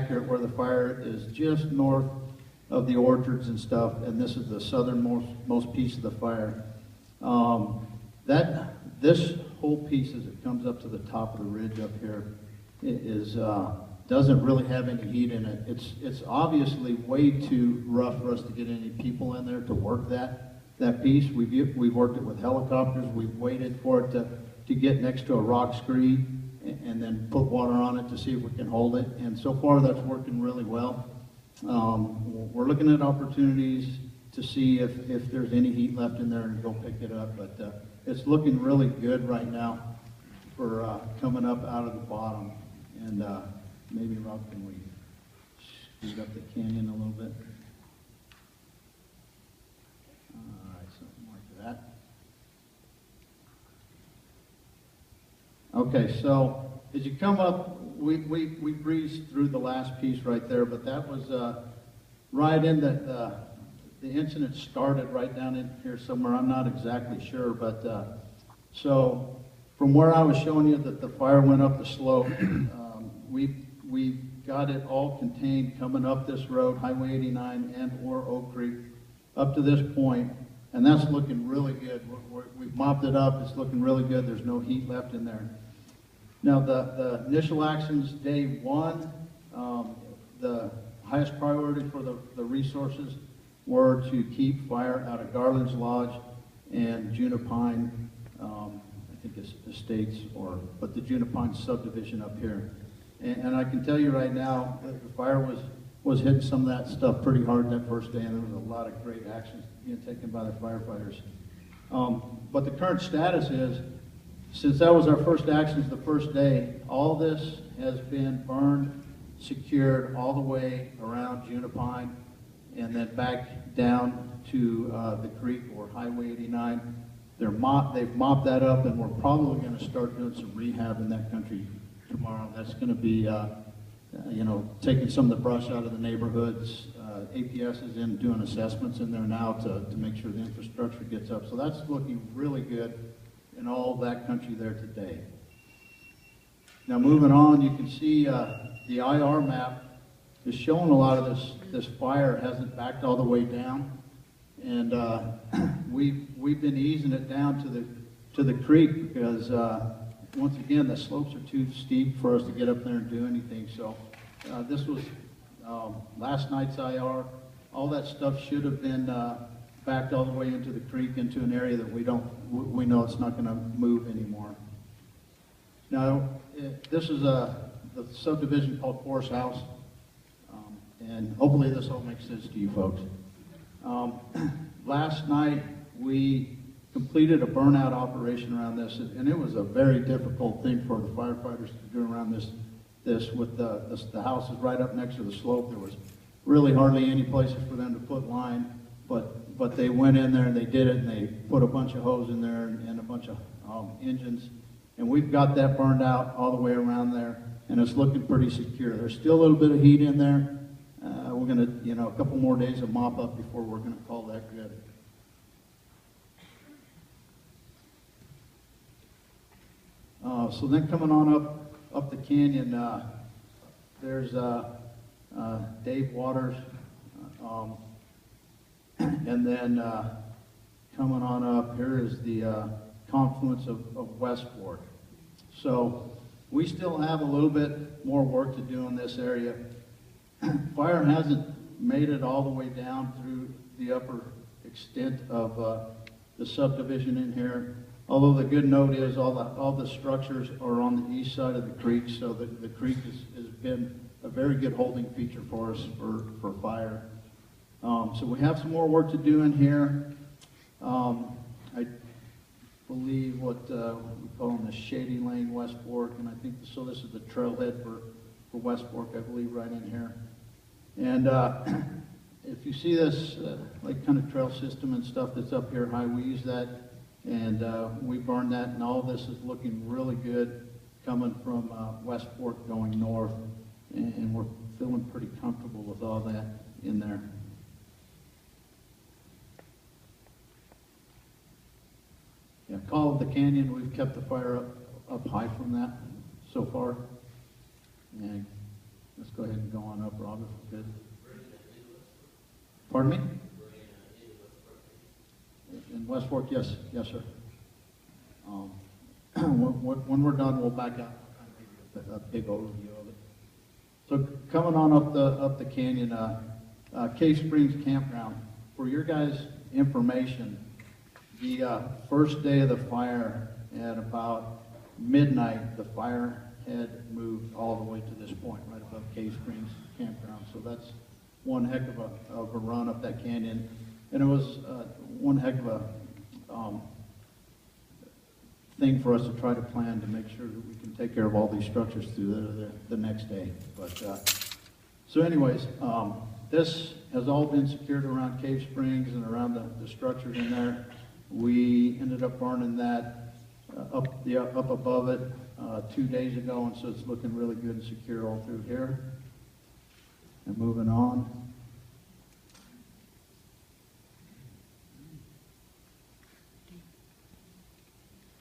accurate where the fire is just north of the orchards and stuff, and this is the southernmost piece of the fire. This whole piece as it comes up to the top of the ridge up here is doesn't really have any heat in it. It's obviously way too rough for us to get any people in there to work that piece. We've worked it with helicopters. We've waited for it to get next to a rock screen and then put water on it to see if we can hold it. And so far that's working really well. We're looking at opportunities to see if there's any heat left in there and go pick it up. But it's looking really good right now for coming up out of the bottom. And maybe, Rob, can we speed up the canyon a little bit? All right, something like that. Okay, so as you come up, we breezed through the last piece right there, but that was right in the incident started right down in here somewhere. I'm not exactly sure, but so from where I was showing you that the fire went up the slope, we got it all contained coming up this road, Highway 89 and or Oak Creek, up to this point, and that's looking really good. We've mopped it up. It's looking really good. There's no heat left in there. Now, the initial actions, day one, the highest priority for the resources were to keep fire out of Garland's Lodge and Junipine, I think it's Estates, but the Junipine subdivision up here. And I can tell you right now, the fire was hitting some of that stuff pretty hard that first day, and there was a lot of great actions being taken by the firefighters. But the current status is, since that was our first actions the first day, all this has been burned, secured all the way around Junipine, and then back down to the creek or Highway 89. They've mopped that up, and we're probably going to start doing some rehab in that country tomorrow. That's going to be, taking some of the brush out of the neighborhoods. APS is in doing assessments in there now to make sure the infrastructure gets up. So that's looking really good in all that country there today. Now moving on, you can see the IR map is showing a lot of this fire hasn't backed all the way down, and we've been easing it down to the creek because once again the slopes are too steep for us to get up there and do anything. So this was last night's IR. All that stuff should have been backed all the way into the creek, into an area that we know it's not going to move anymore. Now, this is the subdivision called Forest House, and hopefully this all makes sense to you folks. Last night, we completed a burnout operation around this, and it was a very difficult thing for the firefighters to do around this with the house is right up next to the slope. There was really hardly any places for them to put line, but they went in there and they did it, and they put a bunch of hose in there and a bunch of engines, and we've got that burned out all the way around there, and it's looking pretty secure. There's still a little bit of heat in there. We're going to, a couple more days of mop up before we're going to call that good. So then coming on up the canyon, there's Dave Waters, and then coming on up, here is the confluence of West Fork. So we still have a little bit more work to do in this area. Fire hasn't made it all the way down through the upper extent of the subdivision in here. Although the good note is all the structures are on the east side of the creek, so the creek has been a very good holding feature for us for fire. So we have some more work to do in here. I believe what we call the Shady Lane West Fork, and I think so. This is the trailhead for West Fork, I believe, right in here. And if you see this like kind of trail system and stuff that's up here high, we use that, and we burn that, and all this is looking really good coming from West Fork going north, and we're feeling pretty comfortable with all that in there. Yeah, Call of the Canyon, we've kept the fire up high from that so far. And Let's go ahead and go on up, Robert, if we could. Pardon me? In West Fork, yes, yes, sir. When we're done, we'll back out. I'll give you a big overview of it. So coming on up the canyon, Cave Springs Campground. For your guys' information, the first day of the fire at about midnight, the fire had moved all the way to this point, right above Cave Springs Campground. So that's one heck of a run up that canyon. And it was one heck of a thing for us to try to plan to make sure that we can take care of all these structures through the next day. But so anyways, this has all been secured around Cave Springs and around the structures in there. We ended up burning that up above it 2 days ago, and so it's looking really good and secure all through here. And moving on.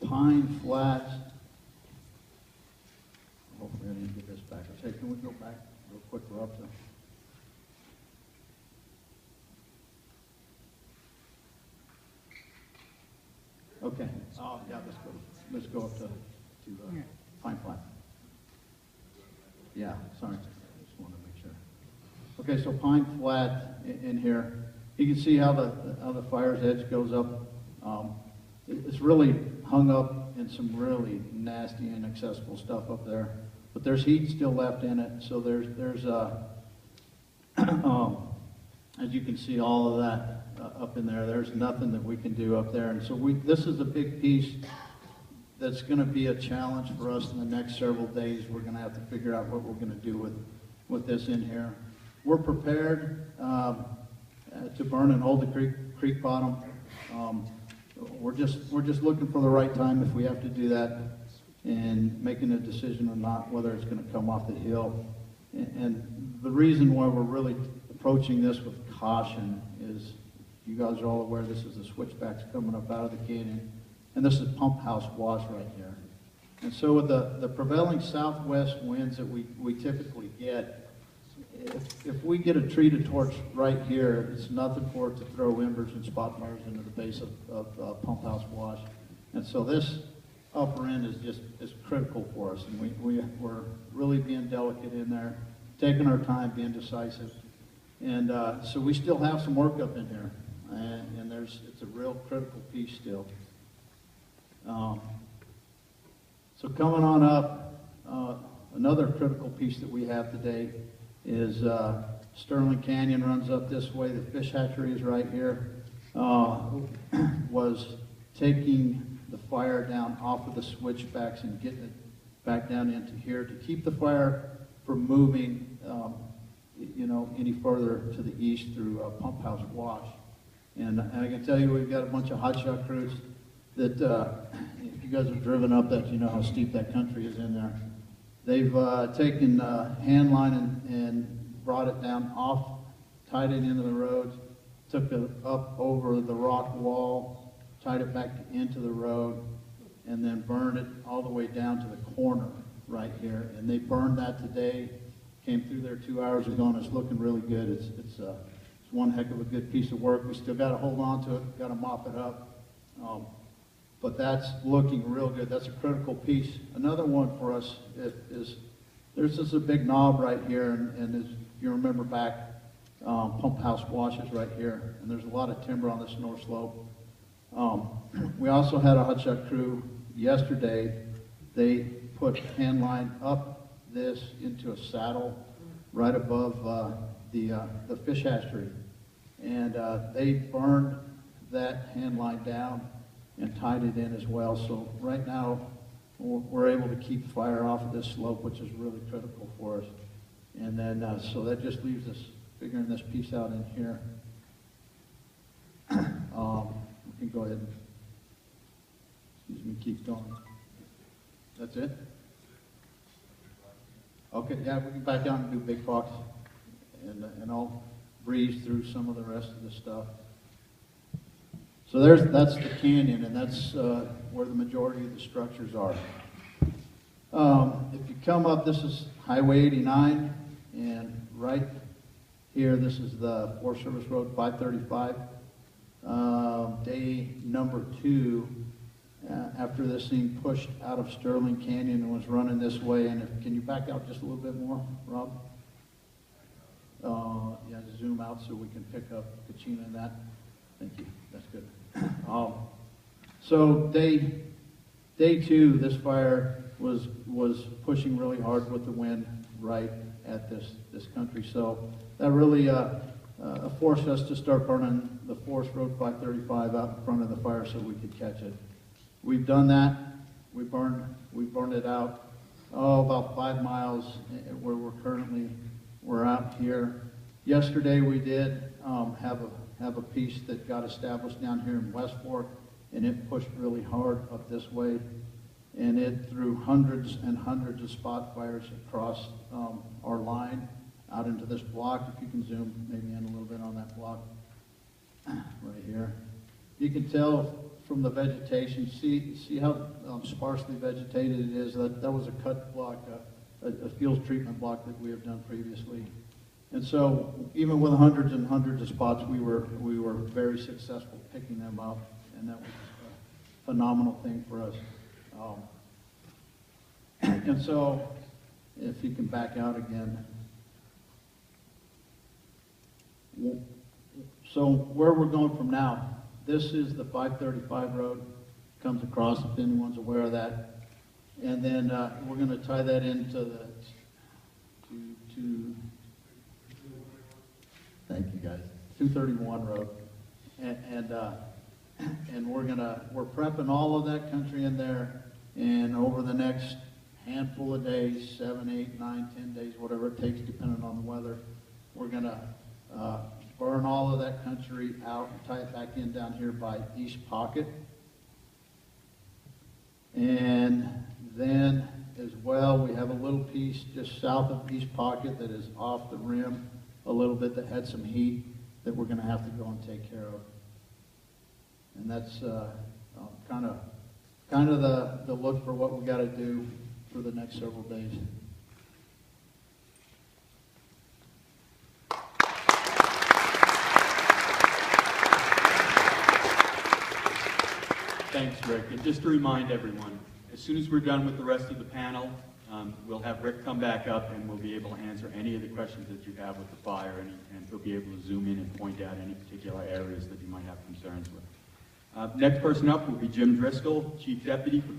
Pine Flats. Hopefully I didn't get this back. I'll say, can we go back real quick? We're up to. Okay. Oh yeah, let's go up to Pine Flat. Yeah, sorry. I just wanted to make sure. Okay, so Pine Flat in here. You can see how the fire's edge goes up. It's really hung up in some really nasty, inaccessible stuff up there. But there's heat still left in it, so there's as you can see, all of that up in there. There's nothing that we can do up there, and so this is a big piece that's going to be a challenge for us in the next several days. We're going to have to figure out what we're going to do with this in here. We're prepared to burn and hold the creek bottom. We're just looking for the right time if we have to do that, and making a decision or not whether it's going to come off the hill. And the reason why we're really approaching this with caution is, you guys are all aware, this is the switchbacks coming up out of the canyon, and this is pump house wash right here. And so with the prevailing southwest winds that we typically get, if we get a tree to torch right here, it's nothing for it to throw embers and spot fires into the base of pump house wash. And so this upper end is critical for us, and we're really being delicate in there, taking our time, being decisive. And so we still have some work up in here, and it's a real critical piece still. So coming on up, another critical piece that we have today is Sterling Canyon runs up this way. The fish hatchery is right here. Was taking the fire down off of the switchbacks and getting it back down into here to keep the fire from moving any further to the east through Pump House Wash. And I can tell you, we've got a bunch of hotshot crews that, if you guys have driven up that, you know how steep that country is in there. They've taken hand line and brought it down off, tied it into the road, took it up over the rock wall, tied it back into the road, and then burned it all the way down to the corner right here. And they burned that today. Came through there 2 hours ago, and it's looking really good. It's one heck of a good piece of work. We still got to hold on to it, got to mop it up. But that's looking real good. That's a critical piece. Another one for us is there's just a big knob right here, and as you remember back, Pump House Wash is right here, and there's a lot of timber on this north slope. We also had a hotshot crew yesterday. They put hand line up this into a saddle right above the fish hatchery, and they burned that hand line down and tied it in as well. So right now we're able to keep fire off of this slope, which is really critical for us. And then so that just leaves us figuring this piece out in here. We can go ahead and keep going. That's it? Okay, yeah, we can back down and do Big Fox, and I'll breeze through some of the rest of the stuff. So that's the canyon, and that's where the majority of the structures are. If you come up, this is Highway 89. And right here, this is the Forest Service Road 535. Day number 2, after this thing pushed out of Sterling Canyon and was running this way. And can you back out just a little bit more, Rob? Yeah, zoom out so we can pick up Kachina and that. Thank you. That's good. So day 2, this fire was pushing really hard with the wind right at this country. So that really forced us to start burning the Forest Road 535 out in front of the fire so we could catch it. We've done that. We burned it out. About 5 miles where we're out here. Yesterday we did have a piece that got established down here in West Fork, and it pushed really hard up this way, and it threw hundreds and hundreds of spot fires across our line out into this block. If you can zoom maybe in a little bit on that block right here. You can tell from the vegetation, see how sparsely vegetated it is. That was a cut block, a field treatment block that we have done previously. And so even with hundreds and hundreds of spots, we were very successful picking them up, and that was a phenomenal thing for us. And so if you can back out again. So where we're going from now, this is the 535 road, comes across if anyone's aware of that. And then we're going to tie that into the thank you guys, 231 road. And we're prepping all of that country in there, and over the next handful of days, 7, 8, 9, 10 days, whatever it takes, depending on the weather, we're gonna burn all of that country out and tie it back in down here by East Pocket. And then as well, we have a little piece just south of East Pocket that is off the rim a little bit, that had some heat that we're gonna have to go and take care of. And that's kind of the look for what we got to do for the next several days. Thanks, Rick. And just to remind everyone, as soon as we're done with the rest of the panel, we'll have Rick come back up and we'll be able to answer any of the questions that you have with the fire, and he'll be able to zoom in and point out any particular areas that you might have concerns with. Next person up will be Jim Driscoll, Chief Deputy for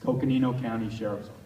Coconino County Sheriff's Office.